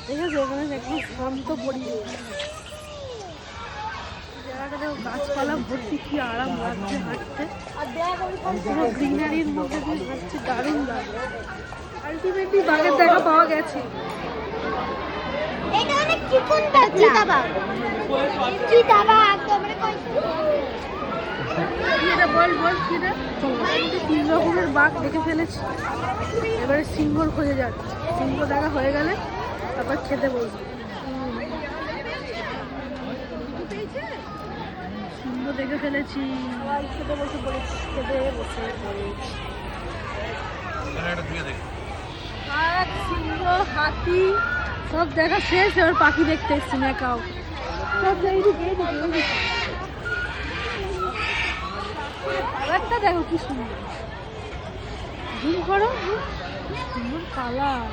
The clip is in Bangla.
ঠিক আছে, এখানে একদম শান্ত পরিবেশ, জায়গাটা গাছপালা ভর্তি, কি আরাম লাগছে হাঁটতে, পুরো গ্রিনারির মধ্যে দিয়ে হাঁটছে, দারুণ লাগে। আলটিমেটলি বাঘের দেখা পাওয়া গেছে। তিন রকমের বাঘ দেখে ফেলেছি, এবারে সিংহর খোঁজে যাচ্ছে। সিংহ দেখা হয়ে গেলে তারপর খেতে বসবে। সিংহ দেখে ফেলেছি, খেতে বসে পড়েছি, খেতে বসে পড়েছি। বাঘ, সিংহ, হাতি সব দেখা শেষ, এবার পাখি দেখতে এসছি ম্যাকাও। কালারটা দেখো কি সুন্দর, জুম করো, সুন্দর কালার।